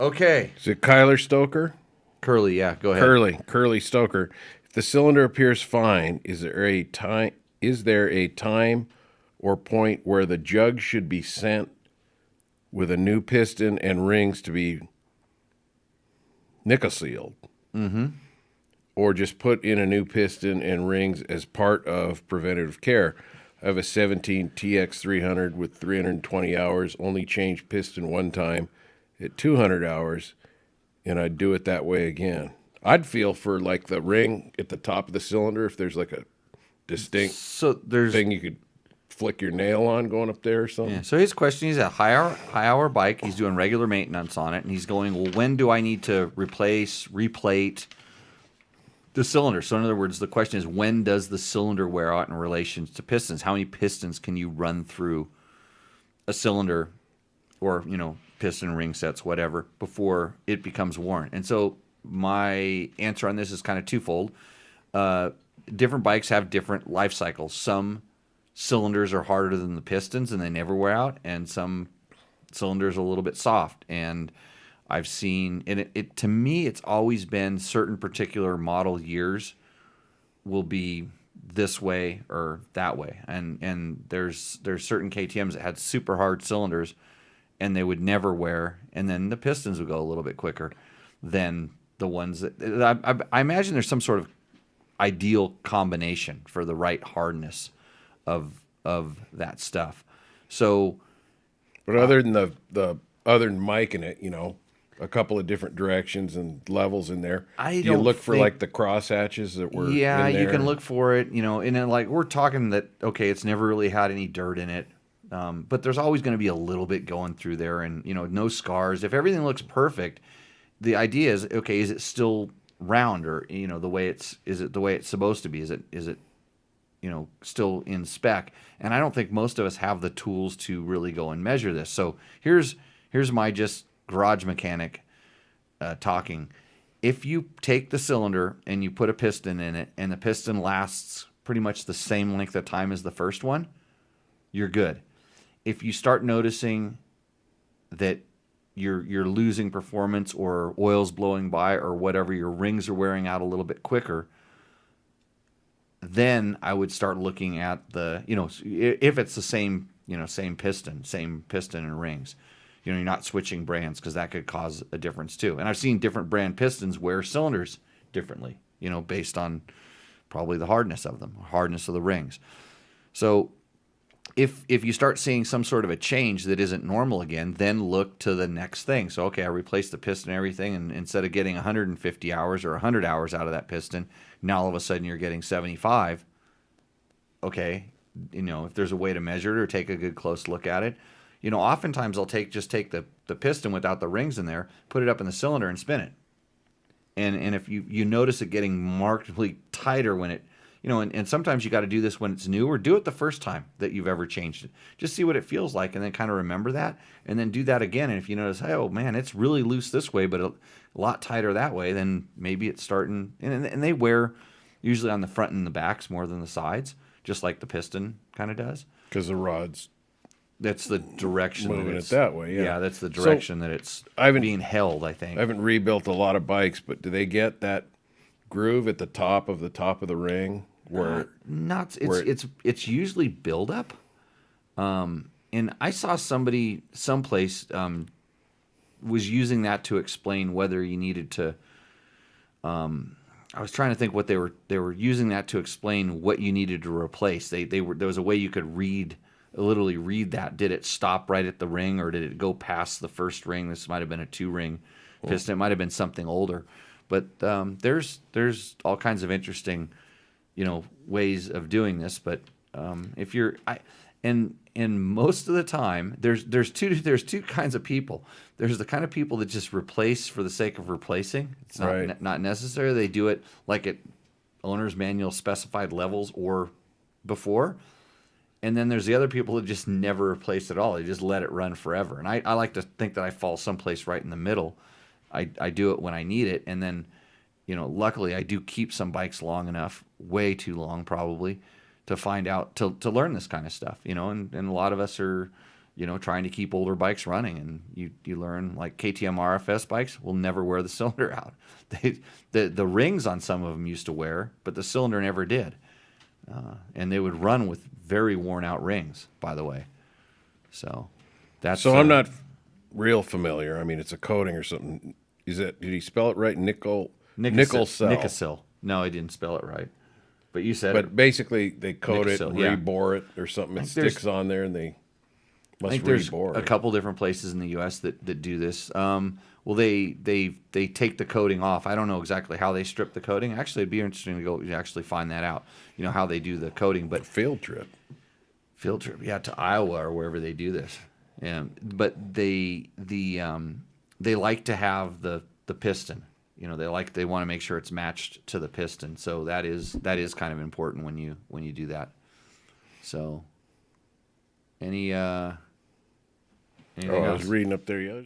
Okay. Is it Kyler Stoker? Curly, yeah, go ahead. Curly Stoker. If the cylinder appears fine, is there a time? Is there a time or point where the jug should be sent with a new piston and rings to be nickel sealed, or just put in a new piston and rings as part of preventative care? I have a 17 TX300 with 320 hours. Only changed piston one time at 200 hours, and I'd do it that way again. I'd feel for like the ring at the top of the cylinder if there's like a distinct So there's thing you could flick your nail on going up there or something. Yeah. So his question: he's a high hour bike. He's doing regular maintenance on it, and he's going, well, when do I need to replate the cylinder? So in other words, the question is, when does the cylinder wear out in relation to pistons? How many pistons can you run through a cylinder, or piston ring sets, whatever, before it becomes worn? And so my answer on this is kind of twofold. Different bikes have different life cycles. Some cylinders are harder than the pistons and they never wear out, and some cylinders are a little bit soft. And I've seen, and it to me, it's always been certain particular model years will be this way or that way. And there's certain KTMs that had super hard cylinders and they would never wear, and then the pistons would go a little bit quicker than the ones that I imagine there's some sort of ideal combination for the right hardness of that stuff. So, But other than the other than miking it, a couple of different directions and levels in there. I Do you don't look for think- like the cross hatches that were yeah, in there? you can look for it, and then like we're talking that, okay, it's never really had any dirt in it, but there's always going to be a little bit going through there, and no scars. If everything looks perfect, the idea is, okay, is it still round, or is it the way it's supposed to be? Is it still in spec? And I don't think most of us have the tools to really go and measure this. So here's my just garage mechanic talking. If you take the cylinder and you put a piston in it, and the piston lasts pretty much the same length of time as the first one, you're good. If you start noticing that you're losing performance, or oil's blowing by, or whatever, your rings are wearing out a little bit quicker, then I would start looking at if it's the same piston and rings. You're not switching brands, because that could cause a difference too. And I've seen different brand pistons wear cylinders differently, based on probably the hardness of them, hardness of the rings. So if you start seeing some sort of a change that isn't normal again, then look to the next thing. So, okay, I replaced the piston and everything, and instead of getting 150 hours or 100 hours out of that piston, now all of a sudden you're getting 75. Okay, if there's a way to measure it or take a good close look at it, oftentimes I'll take the piston without the rings in there, put it up in the cylinder and spin it. And if you notice it getting markedly tighter when it, and sometimes you got to do this when it's new, or do it the first time that you've ever changed it. Just see what it feels like, and then kind of remember that, and then do that again. And if you notice, hey, oh man, it's really loose this way, but a lot tighter that way, then maybe it's starting. And they wear usually on the front and the backs more than the sides, just like the piston kind of does. Because the rod's That's the direction moving that it it's, that way. Yeah, yeah, that's the direction that it's being held, I think. I haven't rebuilt a lot of bikes, but do they get that groove at the top of the ring where It's usually buildup. And I saw somebody someplace was using that to explain whether you needed to. I was trying to think what they were using that to explain what you needed to replace. There was a way you could literally read that. Did it stop right at the ring, or did it go past the first ring? This might have been a 2-ring piston. It might have been something older. But there's all kinds of interesting, ways of doing this. But if you're, and most of the time, there's two kinds of people. There's the kind of people that just replace for the sake of replacing. It's not Right. not necessary. They do it like at owner's manual specified levels or before. And then there's the other people that just never replace at all. They just let it run forever. And I like to think that I fall someplace right in the middle. I do it when I need it. And then, luckily I do keep some bikes long enough, way too long probably, to find out, to learn this kind of stuff, and a lot of us are, you know, trying to keep older bikes running. And you learn, like KTM RFS bikes will never wear the cylinder out. The rings on some of them used to wear, but the cylinder never did. And they would run with very worn out rings, by the way. So that's So I'm not real familiar. I mean, it's a coating or something. Did he spell it right? Nickel cell. Nicocil. No, I didn't spell it right. But you said But it. basically, they coat it, Nicocil, yeah. rebore it, or something. It there's- sticks on there, and they I must think there's rebore a it. couple different places in the U.S. that do this. Well, they take the coating off. I don't know exactly how they strip the coating. Actually, it'd be interesting to go actually find that out. You know how they do the coating, but Field trip. yeah, to Iowa or wherever they do this. But they like to have the piston. You know, they want to make sure it's matched to the piston. So that is kind of important when you do that. So anything I else? was reading up there.